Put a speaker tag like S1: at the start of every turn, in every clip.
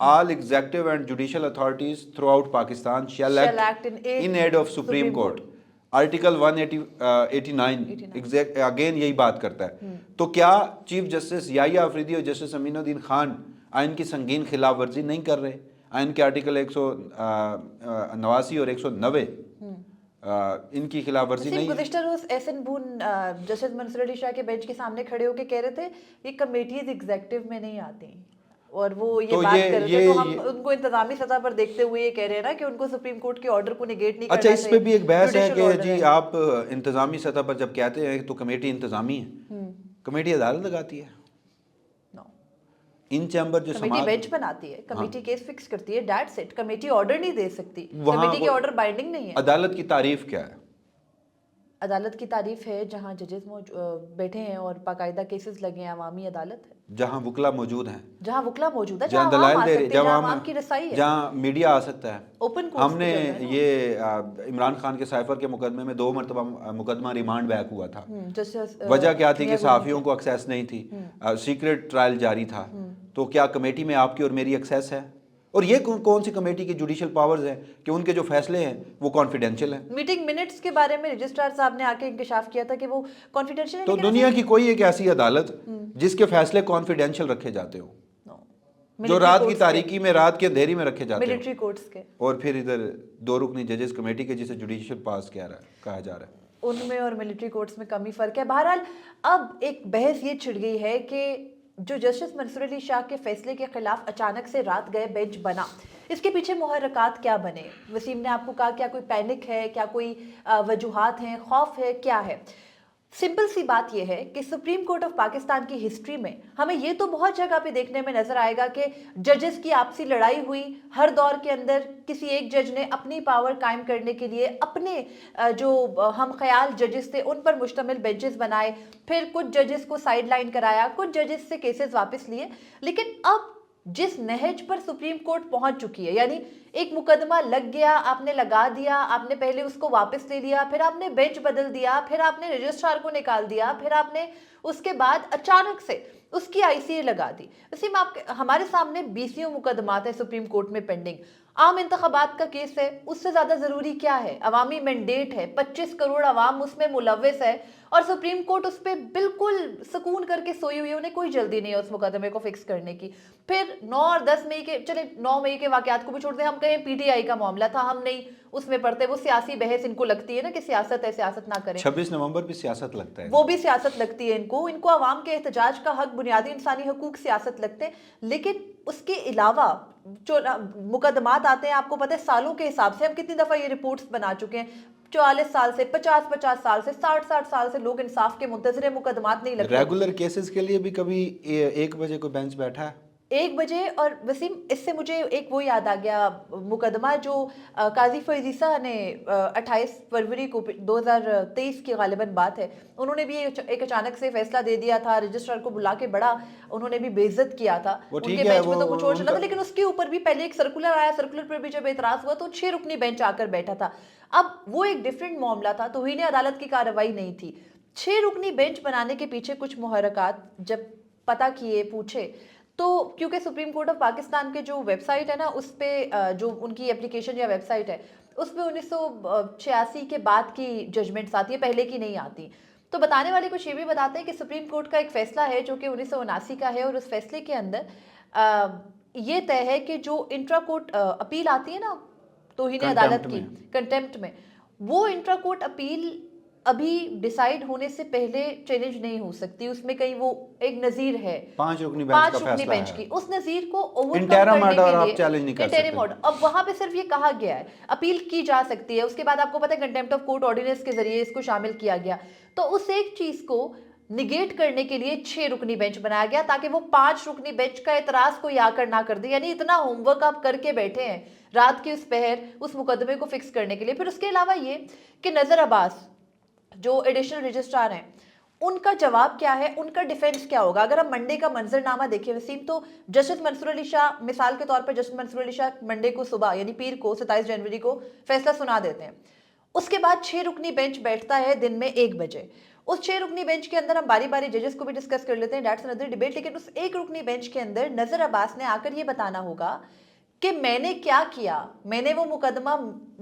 S1: all executive and judicial authorities throughout Pakistan shall act in aid of Supreme Court. Article 189 again یہی بات کرتا ہے. تو کیا چیف جسٹس یحییٰ افریدی اور جسٹس امین الدین خان آئین کی سنگین خلاف ورزی نہیں کر رہے؟ آئین کے آرٹیکل 189 اور 190 ان کی خلاف ورزی نہیں.
S2: گزشتہ روز ایس این بون جسٹس منصور علی شاہ کے بینچ کے سامنے کھڑے ہو کے کہہ رہے تھے یہ کمیٹیز ایگزیکٹو میں نہیں آتی, اور وہ یہ بات کر رہے تھے. تو ہم ان کو انتظامی سطح پر دیکھتے ہوئے یہ کہہ رہے ہیں نا کہ ان کو سپریم کورٹ کے آرڈر کو نیگیٹ نہیں کرنا
S1: چاہیے.
S2: اچھا,
S1: اس پہ بھی ایک بحث ہے کہ جی آپ انتظامی سطح پر جب کہتے ہیں تو کمیٹی انتظامی ہے, کمیٹی عدالت لگاتی ہے. ان چیمبر جو
S2: کمیٹی بینچ بناتی ہے, کمیٹی کیس فکس کرتی ہے, دیٹس اٹ. کمیٹی آرڈر نہیں دے سکتی, کمیٹی کے آرڈر بائنڈنگ نہیں ہے.
S1: عدالت کی تعریف کیا ہے؟
S2: عدالت کی تعریف ہے جہاں ججز بیٹھے ہیں اور باقاعدہ کیسز لگے ہیں, عوامی عدالت ہے.
S1: جہاں وکلا موجود ہیں,
S2: جہاں وکلا موجود ہے,
S1: جہاں دلائل دے رہے,
S2: جہاں عوام کی رسائی ہے,
S1: جہاں میڈیا آ سکتا ہے.
S2: اوپن
S1: ہم نے یہ عمران خان کے سائفر کے مقدمے میں 2 مرتبہ مقدمہ ریمانڈ بیک ہوا تھا. وجہ کیا تھی کہ صحافیوں کو ایکسیس نہیں تھی, سیکرٹ ٹرائل جاری تھا. تو کیا کمیٹی میں آپ کی اور میری ایکسیس ہے؟ اور یہ کون سی کمیٹی کی جوڈیشل پاورز ہیں کہ ان کے جو فیصلے ہیں وہ کانفیڈینشیل ہیں؟
S2: میٹنگ منٹس کے بارے میں رجسٹرار صاحب نے آ کے انکشاف کیا تھا کہ وہ کانفیڈینشیل ہے.
S1: تو دنیا کی کوئی ایک ایسی عدالت جس کے فیصلے کانفیڈینشیل رکھے جاتے ہوں, جو رات کی تاریکی میں, رات کے اندھیری میں رکھے جاتے ہیں,
S2: ملٹری کورٹس کے,
S1: اور پھر ادھر 2 رکنی ججز کمیٹی کے جسے جوڈیشل پاس کہا جا رہا ہے,
S2: ان میں اور ملٹری کورٹس میں کمی فرق ہے. بہرحال اب ایک بحث یہ چھڑ گئی ہے کہ جو جسٹس منصور علی شاہ کے فیصلے کے خلاف اچانک سے رات گئے بینچ بنا, اس کے پیچھے محرکات کیا بنے؟ وسیم نے آپ کو کہا کیا کوئی پینک ہے, کیا کوئی وجوہات ہیں, خوف ہے, کیا ہے؟ سمپل سی بات یہ ہے کہ سپریم کورٹ آف پاکستان کی ہسٹری میں ہمیں یہ تو بہت جگہ پہ دیکھنے میں نظر آئے گا کہ ججز کی آپسی لڑائی ہوئی. ہر دور کے اندر کسی ایک جج نے اپنی پاور قائم کرنے کے لیے اپنے جو ہم خیال ججز تھے ان پر مشتمل بینچز بنائے, پھر کچھ ججز کو سائیڈ لائن کرایا, کچھ ججز سے کیسز واپس لیے. لیکن اب جس نہج پر سپریم کورٹ پہنچ چکی ہے, یعنی ایک مقدمہ لگ گیا, آپ نے لگا دیا, آپ نے پہلے اس کو واپس لے لیا, پھر آپ نے بینچ بدل دیا, پھر آپ نے رجسٹرار کو نکال دیا, پھر آپ نے اس کے بعد اچانک سے اس کی آئی سی اے لگا دی. وسیم, ہمارے سامنے 20 مقدمات ہیں سپریم کورٹ میں پینڈنگ. عام انتخابات کا کیس ہے, اس سے زیادہ ضروری کیا ہے؟ عوامی مینڈیٹ ہے, 25 کروڑ عوام اس میں ملوث ہے, اور سپریم کورٹ اس پہ بالکل سکون کر کے سوئی ہوئی ہے, انہیں کوئی جلدی نہیں ہے اس مقدمے کو فکس کرنے کی. پھر 9 اور 10 مئی کے, چلے 9 مئی کے واقعات کو بھی چھوڑ دیں, ہم کہیں پی ٹی آئی کا معاملہ تھا, ہم نہیں اس میں پڑھتے. وہ سیاسی بحث ان کو لگتی ہے نا کہ سیاست ہے, سیاست نہ کریں.
S1: 26 نومبر بھی سیاست لگتا ہے,
S2: وہ بھی سیاست لگتی ہے ان کو عوام کے احتجاج کا حق, بنیادی انسانی حقوق سیاست لگتے ہیں. لیکن اس کے علاوہ جو مقدمات آتے ہیں, آپ کو پتہ ہے سالوں کے حساب سے ہم کتنی دفعہ یہ رپورٹس بنا چکے ہیں, 44 سال سے, 50 سال سے, 60 سال سے لوگ انصاف کے منتظر مقدمات نہیں لگتے.
S1: ریگولر کیسز کے لیے بھی کبھی 1 بجے کوئی بینچ بیٹھا ہے
S2: 1 بجے. اور وسیم, اس سے مجھے ایک وہ یاد آ گیا مقدمہ جو قاضی فیض عیسیٰ نے 28 فروری کو 2023 کی غالباً بات ہے, انہوں نے بھی ایک اچانک سے فیصلہ دے دیا تھا, رجسٹرار کو بلا کے بڑا انہوں نے بھی بے عزت کیا تھا. ان کے بینچ میں تو کچھ اور چلا تھا, لیکن اس کے اوپر بھی پہلے ایک سرکولر آیا, سرکولر پر بھی جب اعتراض ہوا تو 6 رکنی بینچ آ کر بیٹھا تھا. اب وہ ایک ڈیفرنٹ معاملہ تھا, توہین عدالت کی کارروائی نہیں تھی. 6 رکنی بینچ بنانے کے پیچھے کچھ محرکات جب پتہ کیے, پوچھے, تو کیونکہ سپریم کورٹ آف پاکستان کے جو ویب سائٹ ہے نا, اس پہ جو ان کی اپلیکیشن یا ویب سائٹ ہے, اس پہ 1986 کے بعد کی ججمنٹس آتی ہے, پہلے کی نہیں آتی. تو بتانے والے کچھ یہ بھی بتاتے ہیں کہ سپریم کورٹ کا ایک فیصلہ ہے جو کہ 1979 کا ہے, اور اس فیصلے کے اندر یہ طے ہے کہ جو انٹرا کورٹ اپیل آتی ہے نا توہین عدالت کی, کنٹیمپٹ میں, وہ انٹرا کورٹ اپیل ابھی ڈیسائیڈ ہونے سے پہلے چیلنج نہیں ہو سکتی. اس میں کہیں وہ ایک نظیر ہے
S1: 5 رکنی
S2: بینچ کی, اس نظیر کو اوور کم
S1: انٹرم
S2: کرنے
S1: آرڈر
S2: کے
S1: آپ
S2: لیے
S1: چیلنج نہیں کر سکتے.
S2: اب وہاں پہ صرف یہ کہا گیا ہے اپیل کی جا سکتی ہے. اس کے بعد آپ کو پتہ ہے کنٹیمپٹ آف کورٹ آرڈیننس کے ذریعے اس کو شامل کیا گیا. تو اس ایک چیز کو نگیٹ کرنے کے لیے 6 رکنی بینچ بنایا گیا, تاکہ وہ 5 رکنی بینچ کا اعتراض کوئی آ کر نہ کر دے. یعنی اتنا ہوم ورک آپ کر کے بیٹھے ہیں رات کی اس پہر اس مقدمے کو فکس کرنے کے لیے. پھر اس کے علاوہ یہ کہ نظر عباس جو ایڈیشنل رجسٹرار ہیں, ان کا جواب کیا ہے, ان کا ڈیفینس کیا ہوگا. اگر ہم منڈے کا منظر نامہ دیکھیں وسیم, تو جسٹس منصور علی شاہ, مثال کے طور پر جسٹس منصور علی شاہ منڈے کو صبح یعنی پیر کو 27 جنوری کو فیصلہ سنا دیتے ہیں. اس کے بعد 6 رکنی بینچ بیٹھتا ہے دن میں 1 بجے. اس 6 رکنی بینچ کے اندر ہم باری باری ججز کو بھی ڈسکس کر لیتے ہیں, دیٹس another ڈیبیٹ, لیکن اس 1 رکنی بینچ کے اندر نذر عباس نے آ کر یہ بتانا ہوگا کہ میں نے کیا کیا, میں نے وہ مقدمہ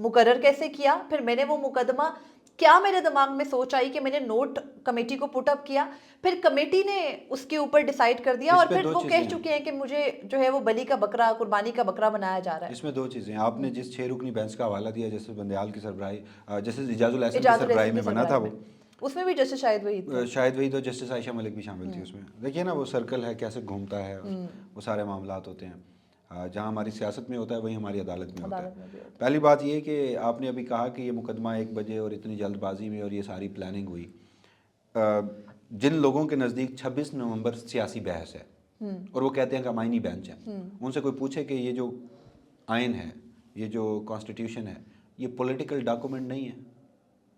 S2: مقرر کیسے کیا, پھر میں نے وہ مقدمہ کیا میرے دماغ میں سوچ آئی کہ میں نے نوٹ کمیٹی کو پٹ اپ کیا, پھر کمیٹی نے اس کے اوپر ڈیسائیڈ کر دیا, اور پھر وہ کہہ چکے ہیں کہ مجھے جو ہے وہ بلی کا بکرا, قربانی کا بکرا بنایا جا رہا ہے.
S1: اس میں 2 چیزیں, آپ نے جس 6 رکنی بینچ کا حوالہ دیا, جیسے بندیال کی سربراہی, جیسے اعجاز الاحسن کی سربراہی میں بنا تھا, وہ
S2: اس میں بھی جسٹس شاہد وحید
S1: تو جسٹس عائشہ ملک بھی شامل تھی اس میں. دیکھیے نا وہ سرکل ہے کیسے گھومتا ہے, وہ سارے معاملات ہوتے ہیں. جہاں ہماری سیاست میں ہوتا ہے وہی ہماری عدالت میں ہوتا ہے. پہلی بات یہ کہ آپ نے ابھی کہا کہ یہ مقدمہ 1 بجے اور اتنی جلد بازی میں اور یہ ساری پلاننگ ہوئی. جن لوگوں کے نزدیک 26 نومبر سیاسی بحث ہے اور وہ کہتے ہیں کہ ہم آئینی بینچ ہیں, ان سے کوئی پوچھے کہ یہ جو آئین ہے, یہ جو کانسٹیٹیوشن ہے, یہ پولیٹیکل ڈاکومنٹ نہیں ہے,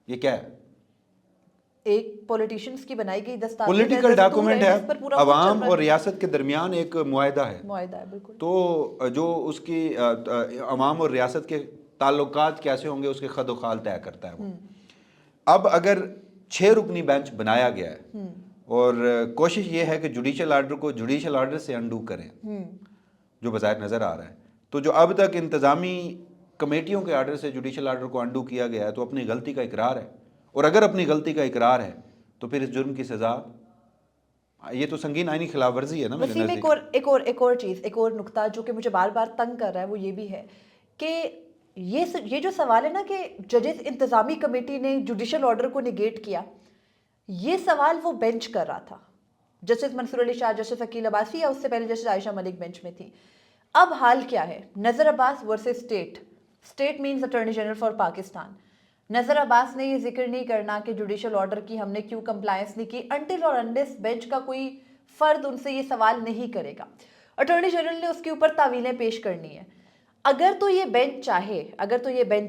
S1: یہ کیا ہے؟
S2: ایک پولیٹیشینز کی بنائی گئی دستاویز,
S1: پولیٹیکل ڈاکومنٹ ہے, عوام اور ریاست کے درمیان ایک معاہدہ ہے.
S2: بالکل.
S1: تو جو اس کی عوام اور ریاست کے تعلقات کیسے ہوں گے اس کے خد و خال طے کرتا ہے وہ. اب اگر 6 رکنی بینچ بنایا گیا ہے اور کوشش یہ ہے کہ جوڈیشل آرڈر کو جوڈیشل آرڈر سے انڈو کریں, جو بظاہر نظر آ رہا ہے, تو جو اب تک انتظامی کمیٹیوں کے آرڈر سے جوڈیشل آرڈر کو انڈو کیا گیا ہے تو اپنی غلطی کا اقرار ہے, اور اگر اپنی غلطی کا اقرار ہے تو پھر اس جرم کی سزا, یہ تو سنگین آئینی خلاف ورزی ہے نا میرے نزدیک.
S2: ایک اور چیز, ایک اور نقطہ جو کہ مجھے بار بار تنگ کر رہا ہے وہ یہ بھی ہے کہ یہ جو سوال ہے نا کہ ججز انتظامی کمیٹی نے جوڈیشل آرڈر کو نیگیٹ کیا, یہ سوال وہ بینچ کر رہا تھا. جسٹس منصور علی شاہ, جسٹس عقیل عباسی یا اس سے پہلے جسٹس عائشہ ملک بینچ میں تھی. اب حال کیا ہے؟ Nazar Abbas versus state means attorney general for Pakistan. Nazar Abbas نے یہ ذکر نہیں کرنا کہ جوڈیشل آرڈر کی ہم نے کیوں کمپلائنس نہیں کی, انٹل اور انلیس بینچ کا کوئی فرد ان سے یہ سوال نہیں کرے گا. اٹارنی جنرل نے اس کے اوپر تعویلیں پیش کرنی ہے. اگر تو یہ بینچ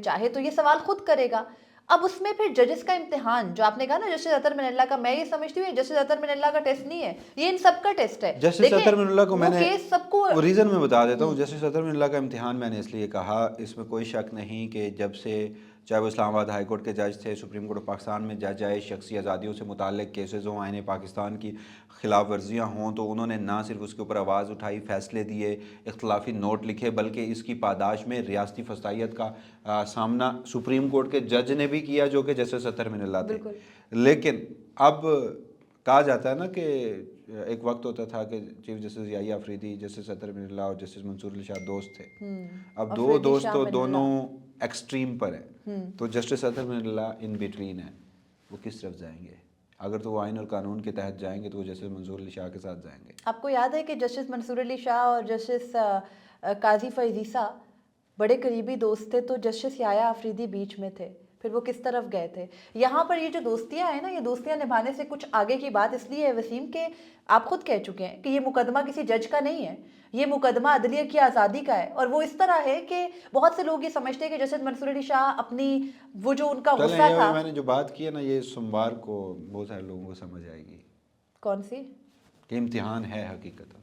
S2: چاہے تو یہ سوال خود کرے گا. اب اس میں پھر ججز کا امتحان, جو آپ نے کہا نا جسٹس اطہر من اللہ کا, میں یہ سمجھتی ہوں جسٹس اطہر من اللہ کا ٹیسٹ نہیں ہے, یہ ان سب کا ٹیسٹ ہے.
S1: جسٹس اطہر من اللہ کو میں نے
S2: سب کو
S1: ریزن میں بتا دیتا ہوں. جسٹس اطہر من اللہ کا امتحان میں نے اس لیے کہا, اس میں کوئی شک نہیں کہ جب سے چاہے وہ اسلام آباد ہائی کورٹ کے جج تھے, سپریم کورٹ آف پاکستان میں جج آئے, شخصی آزادیوں سے متعلق کیسز ہوں, آئین پاکستان کی خلاف ورزیاں ہوں, تو انہوں نے نہ صرف اس کے اوپر آواز اٹھائی, فیصلے دیے, اختلافی نوٹ لکھے, بلکہ اس کی پاداش میں ریاستی فسطائیت کا سامنا سپریم کورٹ کے جج نے بھی کیا جو کہ جسٹس اطہر من اللہ تھے. لیکن اب کہا جاتا ہے نا کہ ایک وقت ہوتا تھا کہ چیف جسٹس یحییٰ آفریدی, جسٹس اطہر من اللہ اور جسٹس منصور علی شاہ دوست تھے. اب 2 دوست تو دونوں ایکسٹریم پر ہیں, تو جسٹس اطہر من اللہ ان بٹوین ہے. وہ کس طرف جائیں گے؟ اگر تو وہ آئین اور قانون کے تحت جائیں گے تو وہ جسٹس منصور علی شاہ کے ساتھ جائیں گے.
S2: آپ کو یاد ہے کہ جسٹس منصور علی شاہ اور جسٹس قاضی فیض عیسیٰ بڑے قریبی دوست تھے, تو جسٹس یحییٰ آفریدی بیچ میں تھے, پھر وہ کس طرف گئے تھے. یہاں پر یہ جو دوستیاں ہیں نا, یہ دوستیاں نبھانے سے کچھ آگے کی بات اس لیے ہے وسیم کہ آپ خود کہہ چکے ہیں کہ یہ مقدمہ کسی جج کا نہیں ہے, یہ مقدمہ عدلیہ کی آزادی کا ہے. اور وہ اس طرح ہے کہ بہت سے لوگ یہ سمجھتے ہیں کہ جسٹس منصور علی شاہ اپنی وہ جو ان کا غصہ تھا,
S1: میں نے جو بات کی ہے نا, یہ سوموار کو بہت سارے لوگوں کو سمجھ آئے گی.
S2: کون سی؟
S1: کہ امتحان ہے حقیقت.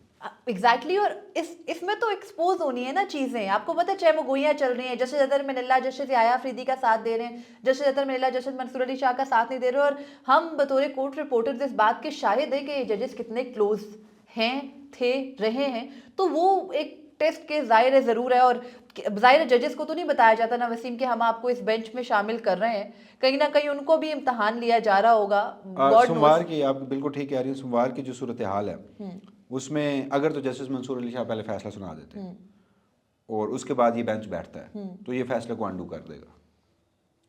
S2: ایگزیکٹلی, اور اس میں تو ایکسپوز ہونی ہے نا چیزیں. آپ کو پتہ ہے, چاہے وہ گوئیاں چل رہی ہیں, جسٹس اطہر من اللہ جسٹس یحییٰ آفریدی کا ساتھ دے رہے ہیں, جسٹس اطہر من اللہ جسٹس منصور علی شاہ کا ساتھ نہیں دے رہے, اور ہم بطور کورٹ رپورٹرز اس بات کے شاہد ہیں کہ یہ ججز کتنے کلوز ہیں, تھے, رہے ہیں. تو وہ ایک ٹیسٹ کے ظاہر ضرور ہے, اور ظاہر ججز کو تو نہیں بتایا جاتا نا وسیم کہ ہم آپ کو اس بینچ میں شامل کر رہے ہیں, کہیں نہ کہیں ان کو بھی امتحان لیا جا رہا ہوگا.
S1: سوموار کی آپ بالکل ٹھیک کہہ رہی ہیں. سوموار کی جو صورتحال ہے اس میں اگر تو جسٹس منصور علی شاہ پہلے فیصلہ سنا دیتے اور اس کے بعد یہ بینچ بیٹھتا ہے تو یہ فیصلے کو انڈو کر دے گا.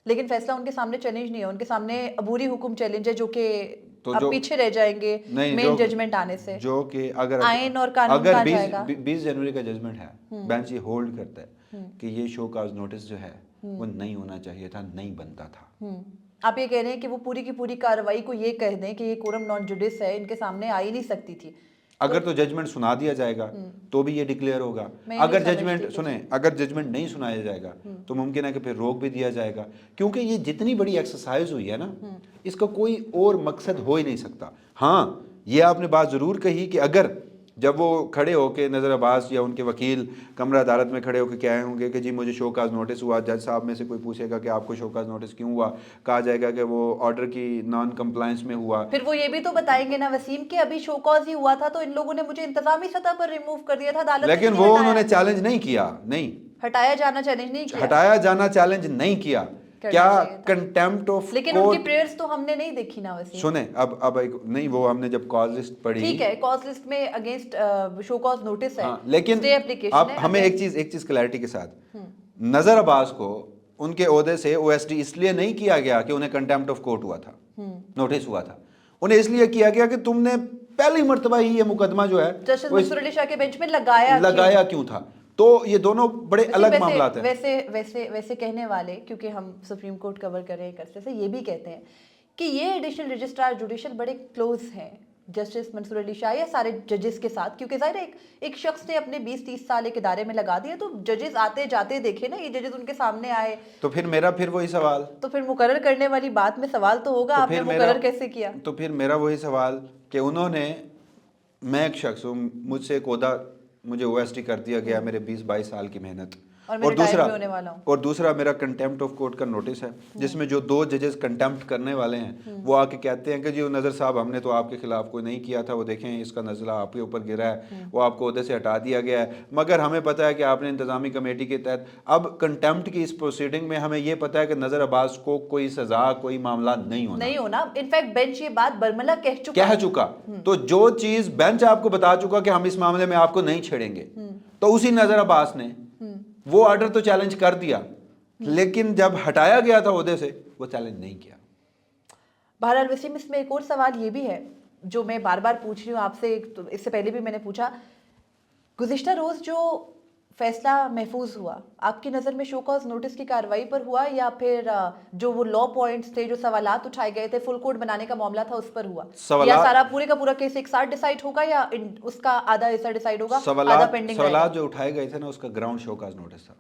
S2: لیکن فیصلہ ان کے سامنے چیلنج نہیں ہے, ان کے سامنے عبوری حکم چیلنج ہے, جو کہ اب پیچھے رہ جائیں گے مین ججمنٹ آنے سے,
S1: جو کہ اگر
S2: آئین اور قانون کہا جائے گا.
S1: 20 جنوری کا ججمنٹ ہے, بینچ یہ ہولڈ کرتا ہے کہ یہ شو کاز نوٹس جو ہے وہ نہیں ہونا چاہیے تھا, نہیں بنتا تھا.
S2: آپ یہ کہہ رہے ہیں کہ وہ پوری کی پوری کارروائی کو یہ کہہ دیں کہ یہ کورم نان جوڈس ہے, ان کے سامنے آ ہی نہیں سکتی تھی.
S1: اگر تو ججمنٹ سنا دیا جائے گا تو بھی یہ ڈکلیئر ہوگا. اگر ججمنٹ نہیں سنایا جائے گا تو ممکن ہے کہ پھر روک بھی دیا جائے گا, کیونکہ یہ جتنی بڑی ایکسرسائز ہوئی ہے نا, اس کا کوئی اور مقصد ہو ہی نہیں سکتا. ہاں, یہ آپ نے بات ضرور کہی کہ اگر جب وہ کھڑے ہو کے نظر عباس یا ان کے وکیل کمرہ عدالت میں کھڑے ہو کے کہے ہوں گے کہ جی مجھے شو کاز نوٹس ہوا، جج صاحب میں سے کوئی پوچھے گا کہ آپ کو شو کاز نوٹس کیوں ہوا، کہا جائے گا کہ وہ آرڈر کی نان کمپلائنس میں ہوا.
S2: پھر وہ یہ بھی تو بتائیں گے نا وسیم کہ ابھی شو کاز ہی ہوا تھا تو ان لوگوں نے مجھے انتظامی سطح پر ریموو کر دیا تھا، عدالت سے
S1: لیکن
S2: نہیں
S1: وہ
S2: ہٹایا.
S1: انہوں نے چیلنج نہیں کیا، نہیں
S2: ہٹایا جانا چیلنج نہیں کیا،
S1: ہٹایا جانا چیلنج نہیں کیا.
S2: کرنا
S1: کیا
S2: چاہیے تھا.
S1: کنٹیمپٹ آف
S2: لیکن ان کی پریئرز تو ہم نے نہیں دیکھی نا وسیم.
S1: سنیں اب ایک نہیں، وہ ہم نے جب کاز لسٹ پڑھی
S2: ٹھیک ہے کاز لسٹ میں اگینسٹ شو کاز نوٹس ہے،
S1: ہاں، لیکن
S2: اسٹے اپلیکیشن
S1: اب
S2: ہے.
S1: ہمیں ایک چیز کلیئرٹی کے ساتھ، نظر عباس کو ان کے عہدے سے او ایس ٹی اس لیے نہیں کیا گیا کہ انہیں کنٹیمپٹ آف کورٹ ہوا تھا، نوٹس ہوا تھا. انہیں اس لیے کیا گیا کہ تم نے پہلی مرتبہ ہی یہ مقدمہ جو ہے
S2: جسٹس منصور علی شاہ کے بینچ میں لگایا
S1: کیوں تھا. تو یہ دونوں بڑے الگ معاملات ہیں.
S2: ویسے کہنے والے، کیونکہ ہم سپریم کورٹ کور کر رہے ہیں عرصے سے، یہ بھی کہتے ہیں کہ یہ ایڈیشنل رجسٹرار جوڈیشل بڑے کلوز ہیں جسٹس منصور علی شاہ یا سارے ججز کے ساتھ، کیونکہ ظاہر ہے ایک شخص نے اپنے 20-30 سال ایک ادارے میں لگا دیا، تو ججز آتے جاتے دیکھے نا، یہ ججز ان کے سامنے آئے
S1: تو پھر وہی سوال،
S2: تو پھر مقرر کرنے والی بات میں سوال تو ہوگا آپ نے مقرر کیسے کیا.
S1: تو پھر میرا وہی سوال کہ انہوں نے، میں ایک شخص ہوں، مجھ سے ایک عہدہ مجھے او ایس ٹی کر دیا گیا، میرے 20-22 سال کی محنت، اور دوسرا میرا کنٹیمپٹ آف کورٹ کا نوٹس ہے جس میں جو 2 ججز کنٹیمپٹ کرنے والے ہیں وہ آ کے کہتے ہیں کہ جی نظر صاحب ہم نے تو آپ کے خلاف کوئی نہیں کیا تھا، وہ دیکھیں اس کا نزلہ آپ کے اوپر گرا ہے، وہ آپ کو عہدے سے ہٹا دیا گیا ہے، مگر ہمیں پتہ ہے کہ آپ نے انتظامی کمیٹی کے تحت. اب کنٹیمپٹ کی اس پروسیڈنگ میں ہمیں یہ پتہ ہے کہ نظر عباس کو کوئی سزا، کوئی معاملہ نہیں ہونا.
S2: انفیکٹ بینچ یہ بات برملا کہہ
S1: چکا. تو جو چیز بینچ آپ کو بتا چکا کہ ہم اس معاملے میں آپ کو نہیں چھیڑیں گے، تو اسی نظر عباس نے وہ آرڈر تو چیلنج کر دیا، لیکن جب ہٹایا گیا تھا عہدے سے وہ چیلنج نہیں کیا.
S2: بہرحال وسیم، اس میں ایک اور سوال یہ بھی ہے جو میں بار بار پوچھ رہی ہوں آپ سے، اس سے پہلے بھی میں نے پوچھا، گزشتہ روز جو فیصلہ محفوظ ہوا آپ کی نظر میں شو کاز نوٹس کی کارروائی پر ہوا یا پھر جو وہ لا پوائنٹس تھے، جو سوالات اٹھائے گئے تھے، فل کورٹ بنانے کا معاملہ تھا، اس پر ہوا، یا سارا پورے کا پورا کیس ایک ساتھ ڈیسائیڈ ہوگا یا اس کا آدھا حصہ ڈیسائیڈ ہوگا، آدھا پینڈنگ رہے گا؟
S1: سوالات جو اٹھائے گئے تھے نا اس کا گراؤنڈ شو کاز نوٹس تھا.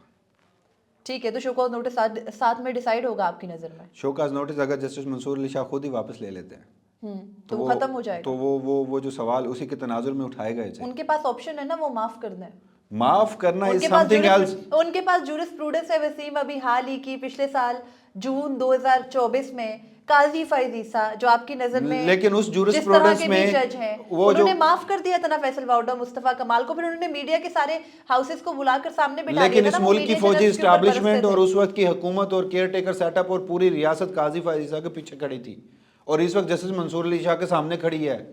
S2: ٹھیک ہے، تو شو کاز نوٹس ساتھ میں ڈیسائیڈ ہوگا آپ کی نظر میں؟
S1: شو کاز نوٹس اگر جسٹس منصور علی شاہ خود ہی واپس لے لیتے ہیں
S2: تو وہ ختم ہو جائے گا.
S1: تو وہ جو سوال اسی کے تناظر میں اٹھائے گئے تھے،
S2: ان کے پاس آپشن ہے نا وہ معاف کرنا ہے.
S1: معاف کرنا is something else.
S2: ان کے پاس جورسپروڈنس ہے وسیم، ابھی حال ہی کی پچھلے سال جون 2024 میں قاضی فائز عیسیٰ جو آپ کی نظر میں
S1: لیکن اس
S2: جس طرح کے بھی
S1: میں
S2: جج ہیں، انہوں نے معاف کر دیا تھا نا فیصل واؤڈا مصطفیٰ کمال کو، پھر انہوں نے میڈیا کے سارے ہاؤسز کو بلا کر سامنے بٹھا دیا.
S1: لیکن اس ملک کی فوجی اسٹیبلشمنٹ اور اس وقت کی حکومت اور کیئر ٹیکر سیٹ اپ اور پوری ریاست قاضی فائز عیسیٰ کے پیچھے کھڑی تھی، اور اس وقت جسٹس منصور علی شاہ کے سامنے کھڑی ہے.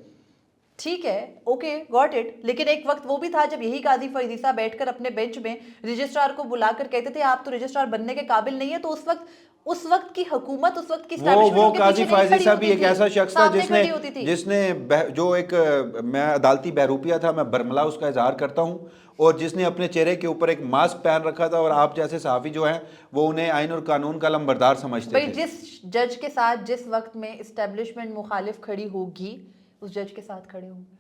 S2: ٹھیک ہے، اوکے گاٹ اٹ، لیکن ایک وقت وہ بھی تھا جب یہی قاضی فائز عیسیٰ بیٹھ کر اپنے بینچ میں رجسٹرار کو بلا کر کہتے تھے آپ تو رجسٹرار بننے کے قابل نہیں ہے، تو اس وقت کی حکومت، اس وقت کی
S1: وہ قاضی فائز عیسیٰ بھی ایک ایسا شخص تھا جس نے جو ایک، میں عدالتی بہروپیہ تھا، میں برملا اس کا اظہار کرتا ہوں، اور جس نے اپنے چہرے کے اوپر ایک ماسک پہن رکھا تھا، اور آپ جیسے صحافی جو ہیں وہ انہیں آئین اور قانون کا علمبردار سمجھتے تھے.
S2: جس جج کے ساتھ جس وقت میں اسٹیبلشمنٹ مخالف کھڑی ہوگی اس جج کے ساتھ کھڑے ہوں گے.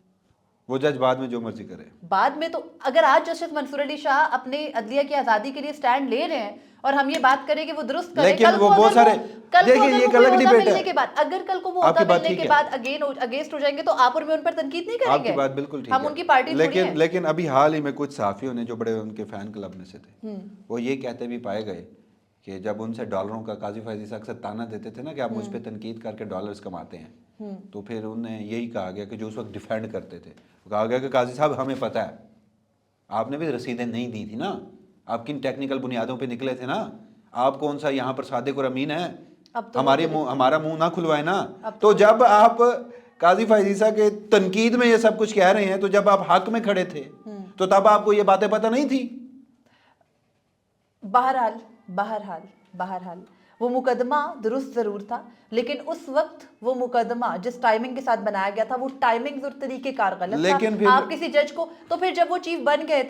S1: وہ جج بعد میں جو مرضی کرے، بعد
S2: میں تو اگر آج جسٹس منصور علی شاہ اپنے عدلیہ کی آزادی کے لیے سٹینڈ لے رہے ہیں اور ہم یہ بات کریں کہ وہ درست کریں،
S1: لیکن وہ بہت سارے، دیکھیں یہ ایک الگ ڈیبیٹ ہے،
S2: اگر کل کو وہ عہدہ ملنے کے بعد اگینسٹ ہو جائیں گے تو آپ اور میں ان پر تنقید نہیں کریں گے.
S1: آپ کی بات بالکل ٹھیک ہے،
S2: ہم ان کی پارٹی تھوڑی ہیں.
S1: لیکن ابھی حال ہی میں کچھ صحافیوں نے جو بڑے ان کے فین کلب میں سے تھے، وہ یہ کہتے بھی پائے گئے کہ جب ان سے ڈالروں کا قاضی فائز عیسیٰ اکثر تانا دیتے تھے نا کہ آپ مجھ پہ تنقید کر کے ڈالرز کماتے ہیں، تو پھر انہوں نے یہی کہا گیا کہ جو اس وقت ڈیفینڈ کرتے تھے، کہا گیا کہ قاضی صاحب ہمیں پتہ ہے آپ نے بھی رسیدیں نہیں دی تھی نا، آپ کن ٹیکنیکل بنیادوں پہ نکلے تھے نا، آپ کون سا یہاں پر صادق اور امین ہے، ہمارا منہ نہ کھلوائے نا. تو جب آپ قاضی فائز عیسیٰ کے تنقید میں یہ سب کچھ کہہ رہے ہیں تو جب آپ حق میں کھڑے تھے تو تب آپ کو یہ باتیں پتہ نہیں تھی.
S2: بہرحال وہ مقدمہ درست ضرور تھا، لیکن اس وقت وہ مقدمہ جس ٹائمنگ کے ساتھ بنایا گیا تھا وہ ٹائمنگ اور طریقہ کار غلط تھا. آپ کسی جج کو تو پھر جب وہ چیف بن گئے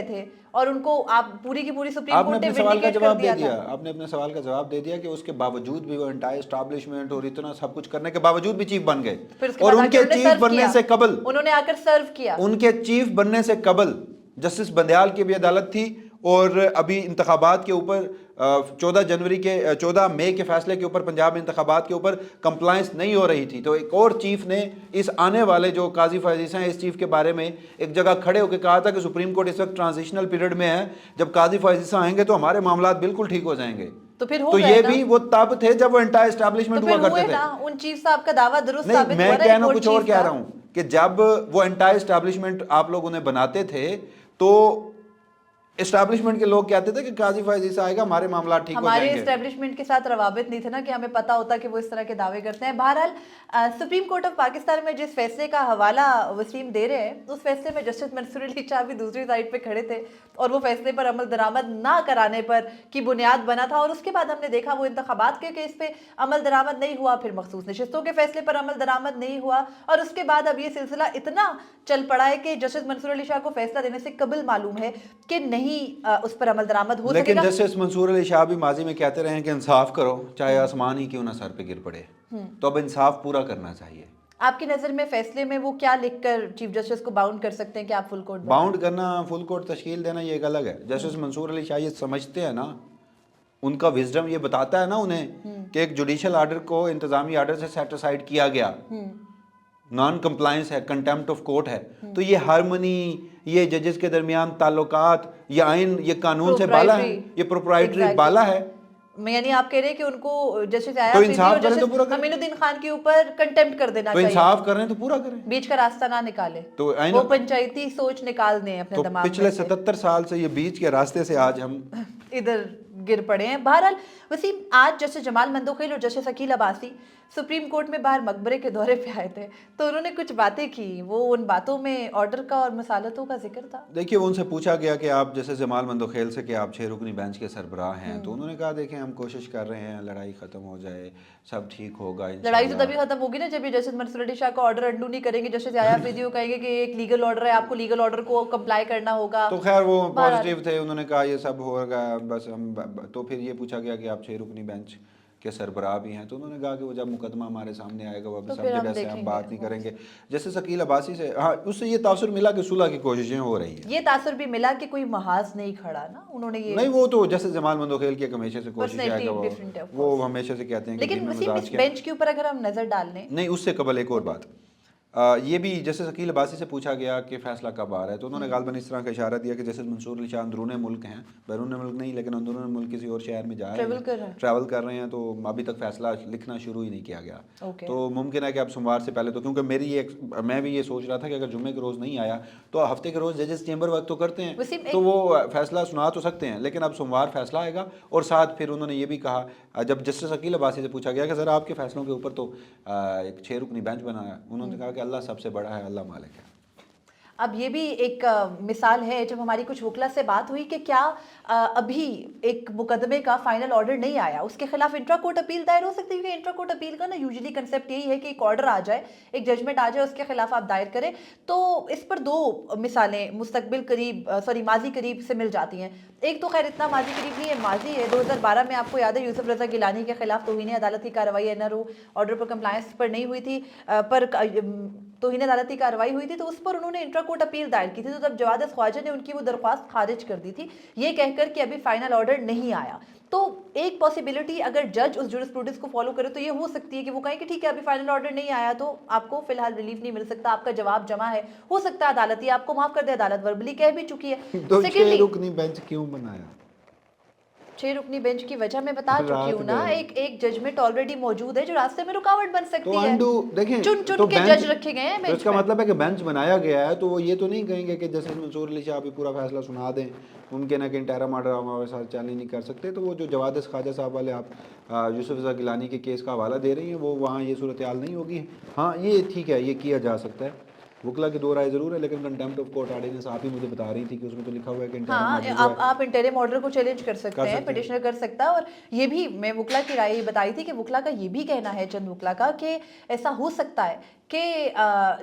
S2: تھے اور ان کو آپ پوری کی پوری سپریم کورٹ نے وینڈیکیٹ کر دیا تھا.
S1: آپ نے اپنے سوال کا جواب دے دیا کہ اس کے باوجود بھی وہ انٹائر اسٹیبلشمنٹ اور اتنا سب کچھ کرنے کے باوجود بھی چیف بن گئے، اور ان کے چیف بننے سے قبل
S2: انہوں نے آ کر سرو کیا.
S1: ان کے چیف بننے سے قبل جسٹس بندیال کی بھی عدالت تھی، اور ابھی انتخابات کے اوپر 14 مئی کے فیصلے کے اوپر پنجاب میں انتخابات کے اوپر کمپلائنس نہیں ہو رہی تھی، تو ایک اور چیف نے اس آنے والے جو قاضی فائز عیسیٰ ہیں اس چیف کے بارے میں ایک جگہ کھڑے ہو کے کہا تھا کہ سپریم کورٹ اس وقت ٹرانزیشنل پیریڈ میں ہے، جب قاضی فائز عیسیٰ آئیں گے تو ہمارے معاملات بالکل ٹھیک ہو جائیں گے۔
S2: تو
S1: یہ بھی وہ تب تھے جب وہ انٹائی اسٹیبلشمنٹ ہوا کرتے تھے۔
S2: ان چیف صاحب کا دعویٰ درست ثابت ہوا
S1: نہیں، میں کہنا کچھ اور کہہ رہا ہوں کہ جب وہ انٹائی اسٹیبلشمنٹ آپ لوگ انہیں بناتے تھے تو اسٹیبلشمنٹ کے لوگ کہتے تھے کہ قاضی فائز عیسیٰ آئے گا ہمارے معاملات ٹھیک ہو جائیں گے۔
S2: ہمارے اسٹیبلشمنٹ کے ساتھ روابط نہیں تھے نا کہ ہمیں پتا ہوتا کہ وہ اس طرح کے دعوے کرتے ہیں۔ بہرحال سپریم کورٹ آف پاکستان میں جس فیصلے کا حوالہ وسیم دے رہے ہیں اس فیصلے میں جسٹس منصور علی شاہ بھی دوسری سائڈ پہ کھڑے تھے اور وہ فیصلے پر عمل درآمد نہ کرانے پر کی بنیاد بنا تھا، اور اس کے بعد ہم نے دیکھا وہ انتخابات کے کیس پہ عمل درآمد نہیں ہوا، پھر مخصوص نشستوں کے فیصلے پر عمل درآمد نہیں ہوا، اور اس کے بعد اب یہ سلسلہ اتنا چل پڑا ہے کہ جسٹس منصور علی شاہ کو فیصلہ دینے سے قبل معلوم ہے کہ نہیں اس پر عمل درآمد ہو سکے
S1: لیکن
S2: گا۔
S1: جسٹس منصور علی شاہ بھی ماضی میں کہتے رہے ہیں کہ انصاف کرو چاہے آسمان ہی کیوں نہ سر پہ گر پڑے، تو اب انصاف پورا کرنا چاہیے۔
S2: آپ کی نظر میں فیصلے میں وہ کیا لکھ کر چیف جسٹس کو باؤنڈ کر سکتے ہیں کہ آپ فل کورٹ
S1: باؤنڈ کرنا، فل کورٹ تشکیل دینا یہ ایک الگ ہے۔ جسٹس منصور علی شاہ یہ سمجھتے ہیں نا، ان کا وزڈم یہ بتاتا ہے نا انہیں کہ ایک جوڈیشل آرڈر کو انتظامی آرڈر سے سیٹ اسائیڈ کیا گیا، نان کمپلائنس ہے، کنٹیمپٹ آف کورٹ ہے، تو یہ ہارمنی، یہ ججز کے درمیان تعلقات، یہ آئین، یہ قانون سے بالا ہے، یہ پروپرائٹری بالا ہے۔
S2: یعنی آپ کہہ رہے ہیں کہ ان کو جسٹس
S1: تو انصاف کریں تو پورا کریں،
S2: امین الدین خان کے اوپر کنٹیمپٹ کر دینا
S1: تو
S2: چاہیے،
S1: انصاف کریں تو پورا کریں،
S2: بیچ کا راستہ نہ نکالے،
S1: تو
S2: وہ پنچایتی سوچ نکال دیں اپنے
S1: تو
S2: دماغ میں۔
S1: پچھلے 77 سال سے یہ بیچ کے راستے سے آج ہم
S2: ادھر گر پڑے ہیں۔ بہرحال وسیم، آج جسٹس جمال مندوخیل اور justice Aqeel Abbasi supreme court میں باہر مقبرے کے دورے پہ آئے تھے، تو انہوں نے کچھ باتیں کی، وہ ان باتوں میں آرڈر کا اور مصالحتوں کا ذکر تھا۔
S1: دیکھیے، وہ ان سے پوچھا گیا کہ آپ جیسے جمال مندوخیل سے کہ آپ 6 رکنی بینچ کے سربراہ ہیں، تو انہوں نے کہا دیکھیں ہم کوشش کر رہے ہیں لڑائی ختم ہو جائے، سب ٹھیک ہوگا
S2: لڑائی تو تبھی ختم ہوگی نا جب یہ جسٹس منصور علی شاہ کا آرڈر انڈو نہیں کریں گے، جسٹس یحییٰ فریدی کو کہیں گے کہ ایک لیگل آرڈر ہے، آپ کو لیگل آرڈر کو کمپلائی کرنا ہوگا۔
S1: تو خیر وہ پازیٹیو تھے، انہوں نے کہا یہ سب ہوگا، بس ہم، تو پھر یہ پوچھا گیا کہ آپ 6 رکنی بینچ کے سربراہ بھی ہیں، تو انہوں نے کہا کہ وہ جب مقدمہ ہمارے سامنے آئے گا وہ سب جگہ سے ہم بات نہیں کریں گے۔ جیسے عقیل عباسی سے، ہاں، اس سے یہ تاثر ملا کہ صلح کی کوششیں ہو رہی ہیں،
S2: یہ تاثر بھی ملا کہ کوئی محاذ نہیں کھڑا نا، انہوں نے یہ
S1: نہیں، وہ تو جیسے جمال مندوخیل کی ایک ہمیشہ سے کوشش ہے کہ وہ ہمیشہ سے کہتے ہیں کہ
S2: لیکن وسیم اس بینچ کے اوپر اگر ہم نظر ڈال لیں،
S1: نہیں، اس سے قبل ایک اور بات، یہ بھی جیسے عقیل عباسی سے پوچھا گیا کہ فیصلہ کب آ رہا ہے، تو انہوں نے غالباً اس طرح کا اشارہ دیا کہ جیسے منصور علی شاہ اندرون ملک ہیں، بیرون ملک نہیں لیکن اندرون ملک کسی اور شہر میں جا رہے ہیں، ٹریول کر رہے ہیں، تو ابھی تک فیصلہ لکھنا شروع ہی نہیں کیا گیا، تو ممکن ہے کہ اب سوموار سے پہلے، تو کیونکہ میں بھی یہ سوچ رہا تھا کہ اگر جمعے کے روز نہیں آیا تو ہفتے کے روز ججز چیمبر وقت تو کرتے ہیں تو وہ فیصلہ سنا تو سکتے ہیں، لیکن اب سوموار فیصلہ آئے گا۔ اور ساتھ پھر انہوں نے یہ بھی کہا، جب جسٹس عقیل عباسی سے پوچھا گیا کہ سر آپ کے فیصلوں کے اوپر تو ایک 6 رکنی بینچ بنا ہے، انہوں نے کہا کہ اللہ سب سے بڑا ہے، اللہ مالک ہے۔
S2: اب یہ بھی ایک مثال ہے، جب ہماری کچھ وکلا سے بات ہوئی کہ کیا ابھی ایک مقدمے کا فائنل آرڈر نہیں آیا، اس کے خلاف انٹرا کورٹ اپیل دائر ہو سکتی ہے، کیونکہ انٹرا کورٹ اپیل کا نا یوزلی کنسیپٹ یہی ہے کہ ایک آرڈر آ جائے، ایک ججمنٹ آ جائے، اس کے خلاف آپ دائر کریں۔ تو اس پر دو مثالیں ماضی قریب سے مل جاتی ہیں۔ ایک تو خیر اتنا ماضی قریب نہیں ہے، ماضی ہے 2012 میں، آپ کو یاد ہے یوسف رضا گیلانی کے خلاف توہین عدالت کی کارروائی NRO آرڈر پر کمپلائنس پر نہیں ہوئی تھی، پر توہین عدالت کی کارروائی ہوئی تھی، تو اس پر انہوں نے انٹرا کورٹ اپیل دائر کی تھی، تو تب جواد خواجہ نے ان کی وہ درخواست خارج کر دی تھی، یہ کہہ کر کہ ابھی فائنل آرڈر نہیں آیا۔ تو ایک پاسبلٹی اگر جج اس جورسپروڈنس کو فالو کرے تو یہ ہو سکتی ہے کہ وہ کہیں کہ ٹھیک ہے ابھی فائنل آرڈر نہیں آیا تو آپ کو فی الحال ریلیف نہیں مل سکتا، آپ کا جواب جمع ہے، ہو سکتا ہے عدالت یہ آپ کو معاف کر دے، عدالت وربلی کہہ بھی چکی ہے۔
S1: تو 6 رکنی بینچ کیوں بنایا؟
S2: 6 رکنی بینچ کی وجہ میں بتا چکی ہوں نا، ایک ججمنٹ آلریڈی موجود ہے جو راستے میں رکاوٹ بن سکتی ہے، چن چن کے جج رکھے گئے ہیں۔
S1: اس کا مطلب ہے کہ بینچ بنایا گیا ہے تو وہ یہ تو نہیں کہیں گے کہ جسٹس منصور علی شاہ ابھی پورا فیصلہ سنا دیں، ممکن ہے کہ انٹرم آرڈر ہمارے ساتھ چالو نہیں کر سکتے، تو وہ جو جواد خواجہ صاحب والے آپ یوسف رضا گیلانی کے کیس کا حوالہ دے رہی ہیں، وہ وہاں یہ صورتحال نہیں ہوگی۔ ہاں یہ ٹھیک ہے، یہ کیا جا سکتا ہے، وکلا کی 2 رائے ضرور ہے، لیکن کنٹیمپٹ آف کورٹ آرڈیننس آپ ہی مجھے بتا رہی تھی کہ اس میں تو لکھا ہوا ہے کہ
S2: آپ انٹرم آرڈر کو چیلنج کر سکتے ہیں، پٹیشنر کر سکتا ہے۔ اور یہ بھی میں وکلا کی رائے بتائی تھی کہ وکلا کا یہ بھی کہنا ہے، چند وکلا کا، کہ ایسا ہو سکتا ہے کہ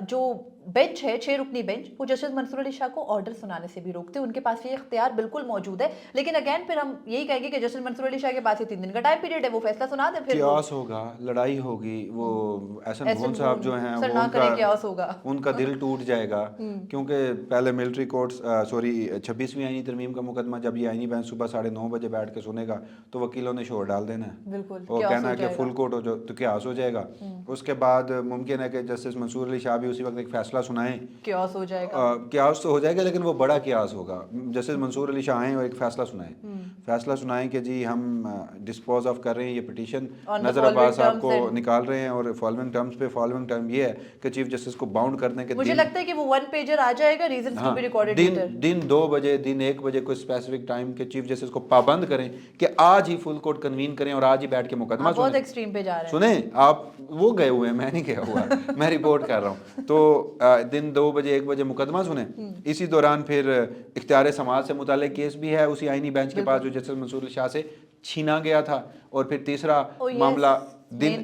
S2: جو بینچ ہے 6 رکنی بینچ وہ جسٹس منصور علی شاہ کو آرڈر سنانے سے بھی روکتے، ان کے پاس یہ اختیار بالکل موجود ہے، لیکن اگین پھر ہم یہی کہیں گے کہ جسٹس منصور علی شاہ کے پاس یہ 3 دن کا ٹائم پیریڈ ہے، وہ فیصلہ سنا دیں، پھر
S1: کیاس ہوگا، لڑائی ہوگی، وہ احسن بھون صاحب جو ہیں
S2: سر
S1: وہ
S2: نہ کریں کیاس ہوگا،
S1: ان کا دل ٹوٹ جائے گا، کیونکہ پہلے ملٹری کورٹس 26ویں آئینی ترمیم کا مقدمہ جب یہ آئینی بینچ صبح 9:30 بجے بیٹھ کے سنے گا تو وکیلوں نے شور ڈال دینا ہے،
S2: بالکل
S1: وہ کہنا ہے کہ فل کورٹ ہو جو تو کیاس ہو جائے گا، اس کے بعد ممکن ہے کہ جسٹس منصور علی شاہ بھی اسی وقت ایک فیصلہ سنائیں،
S2: کیاس ہو جائے گا،
S1: کیاس تو ہو جائے گا لیکن وہ بڑا کیاس ہوگا، جسٹس منصور علی شاہ آئیں اور ایک فیصلہ سنائیں کہ جی ہم ڈسپوز آف کر رہے ہیں یہ پٹیشن نظر عباس صاحب کو نکال رہے ہیں، اور فالوئنگ ٹرمز پہ فالوئنگ ٹرم یہ ہے کہ چیف جسٹس کو باؤنڈ کرنے کے
S2: مجھے لگتا ہے کہ وہ 1 پیجر آ جائے گا، reasons to be recorded later,
S1: دن 2 بجے دن 1 بجے کوئی اسپیسیفک ٹائم کے چیف جسٹس کو پابند کریں کہ آج ہی فل کورٹ کنوین کریں اور آج ہی بیٹھ کے مقدمہ
S2: بہت ایکسٹریم پہ جا رہے ہیں،
S1: سنیں آپ وہ گئے ہوئے ہیں، میں نہیں گیا ہوا، میں رپورٹ کر رہا ہوں، تو دن 2 بجے 1 بجے مقدمہ سنیں، اسی دوران پھر اختیار سماعت سے متعلق کیس بھی ہے اسی آئینی بینچ کے پاس جو جسٹس منصور علی شاہ سے چھینا گیا تھا، اور پھر تیسرا معاملہ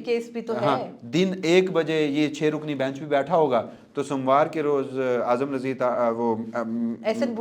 S2: کیس بھی تو ہے،
S1: دن 1 بجے یہ 6 رکنی بینچ بھی بیٹھا ہوگا، تو سوموار کے روز اعظم نذیر وہ احسن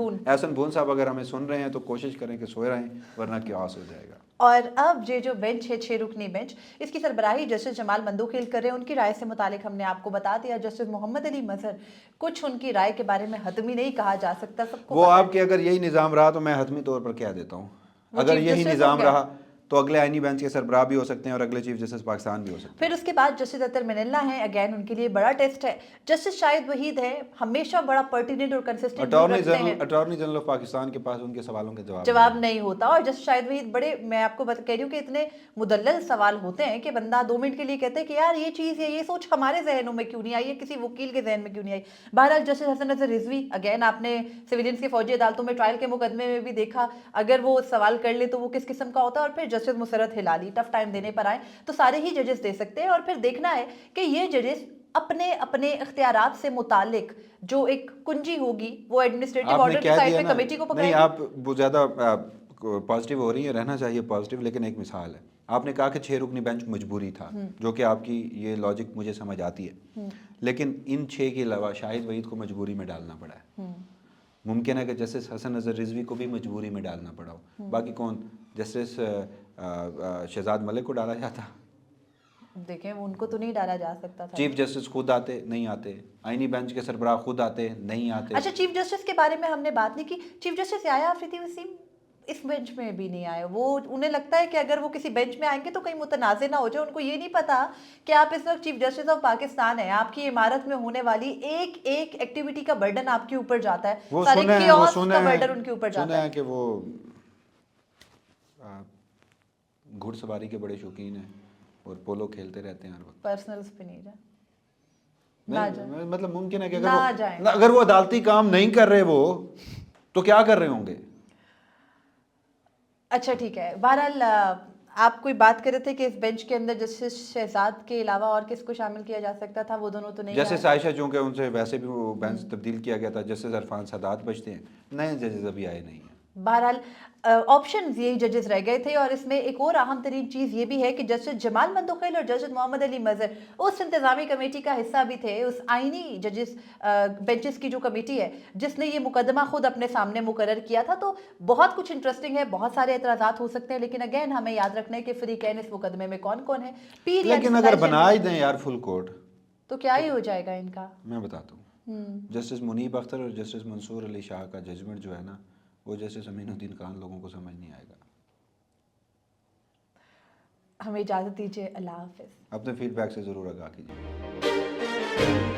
S1: بھون صاحب اگر ہمیں سن رہے ہیں تو کوشش کریں کہ سوئے رہیں ورنہ کیاس ہو جائے گا۔
S2: اور اب یہ جو بینچ ہے 6 رکنی بینچ، اس کی سربراہی جسٹس جمال مندوخیل کر رہے ہیں، ان کی رائے سے متعلق ہم نے آپ کو بتا دیا، جسٹس محمد علی مظہر کچھ ان کی رائے کے بارے میں حتمی نہیں کہا جا سکتا، سب کو
S1: وہ آپ کے اگر یہی نظام رہا تو میں حتمی طور پر کہہ دیتا ہوں، اگر یہی نظام رہا تو اگلے آئینی بینچ کے سربراہ بھی ہو سکتے ہیں اور اگلے چیف جسٹس پاکستان بھی ہو سکتے ہیں۔
S2: پھر اس کے بعد جسٹس اطہر منلہ ہیں، اگین ان کے لیے بڑا ٹیسٹ ہے، جسٹس شاہد وحید ہیں، ہمیشہ بڑا پرٹیننٹ اور کنسسٹنٹ رکھتے ہیں،
S1: اٹارنی جنرل آف پاکستان کے پاس ان کے سوالوں کے
S2: جواب نہیں ہوتا، اور جسٹس شاہد وحید بڑے، میں آپ کو کہہ رہی ہوں کہ اتنے مدلل سوال ہوتے ہیں کہ بندہ 2 منٹ کے لیے کہتے ہیں کہ یار یہ چیز ہے، یہ سوچ ہمارے ذہنوں میں کیوں نہیں آئی ہے، کسی وکیل کے ذہن میں کیوں نہیں آئی۔ بہرحال جسٹس حسن نذیر رضوی، اگین آپ نے سویلینس کے فوجی عدالتوں میں ٹرائل کے مقدمے میں بھی دیکھا، اگر وہ سوال کر لے تو وہ کس قسم کا ہوتا ہے، اور پھر جسٹس مسرت ہلالی ٹف ٹائم دینے پر آئے تو سارے ہی ججز دے سکتے ہیں، اور پھر دیکھنا ہے کہ یہ ججز اپنے اپنے اختیارات سے متعلق جو ایک کنجی ہوگی وہ ایڈمنسٹریٹو آرڈر کی سائٹ پہ کمیٹی کو پکڑائے گی۔
S1: نہیں، آپ بہت زیادہ پازیٹیو ہو رہی ہیں، رہنا چاہیے پازیٹیو، لیکن ایک مثال ہے، آپ نے کہا کہ 6 رکنی بینچ مجبوری تھا، جو کہ آپ کی یہ لاجک مجھے سمجھ آتی ہے، لیکن ان 6 کے علاوہ شاہد وحید کو مجبوری میں ڈالنا پڑا ہے، ممکن ہے کہ جسٹس حسن نذیر رضوی کو بھی مجبوری میں ڈالنا پڑا ہو، باقی کون، جسٹس شہزاد ملک کو ڈالا جاتا،
S2: دیکھیں ان کو تو نہیں ڈالا جا سکتا تھا،
S1: چیف جسٹس خود آتے نہیں آتے، آئینی بینچ کے سربراہ خود آتے نہیں آتے۔
S2: اچھا چیف جسٹس کے بارے میں ہم نے بات نہیں کی، چیف جسٹس یحییٰ آفریدی وسیم اس بینچ میں بھی نہیں آئے، وہ انہیں لگتا ہے کہ اگر وہ کسی بینچ میں آئیں گے تو کہیں متنازع نہ ہو جائے، ان کو یہ نہیں پتا کہ آپ اس وقت چیف جسٹس آف پاکستان ہیں، آپ کی عمارت میں ہونے والی ایک ایک ایکٹیویٹی کا برڈن آپ کے اوپر جاتا ہے، سارے کیوس کا برڈن ان کے اوپر جاتا ہے۔
S1: سنا ہے کہ وہ گھڑ سواری کے بڑے شوقین ہیں اور پولو کھیلتے رہتے ہیں ہر وقت،
S2: پرسنلز پہ نہیں جائیں،
S1: مطلب ممکن ہے کہ
S2: نہ
S1: اگر وہ عدالتی کام نہیں کر رہے وہ تو کیا کر رہے ہوں گے؟
S2: اچھا ٹھیک ہے، بہرحال آپ کوئی بات کر رہے تھے کہ اس بینچ کے اندر جسٹس شہزاد کے علاوہ اور کس کو شامل کیا جا سکتا تھا، وہ دونوں تو نہیں،
S1: جسٹس عائشہ چونکہ ان سے ویسے بھی وہ بینچ تبدیل کیا گیا تھا، جسٹس عرفان سادات بچتے ہیں، نئے ججز ابھی آئے نہیں ہیں۔
S2: بہرحال آپشنز یہی ججز رہ گئے تھے، اور اس میں ایک اور اہم ترین چیز یہ بھی ہے کہ جسٹس جمال مندوخیل اور جسٹس محمد علی مظہر اس انتظامی کمیٹی کا حصہ بھی تھے، اس آئینی ججز بینچز کی جو کمیٹی ہے جس نے یہ مقدمہ خود اپنے سامنے مقرر کیا تھا، تو بہت کچھ انٹرسٹنگ ہے، بہت سارے اعتراضات ہو سکتے ہیں، لیکن اگین ہمیں یاد رکھنا ہے کہ فریقین اس مقدمے میں کون کون ہے،
S1: لیکن اگر بنا ہی دیں یار فل کورٹ
S2: تو کیا ہی ہو جائے گا ان کا،
S1: میں بتاتا ہوں، جسٹس منیب اختر اور جسٹس منصور علی شاہ کا ججمنٹ جو ہے نا، وہ جسٹس امین الدین خان لوگوں کو سمجھ نہیں آئے گا۔
S2: ہمیں اجازت دیجیے، اللہ حافظ۔
S1: اپنے فیڈ بیک سے ضرور آگاہ کیجیے۔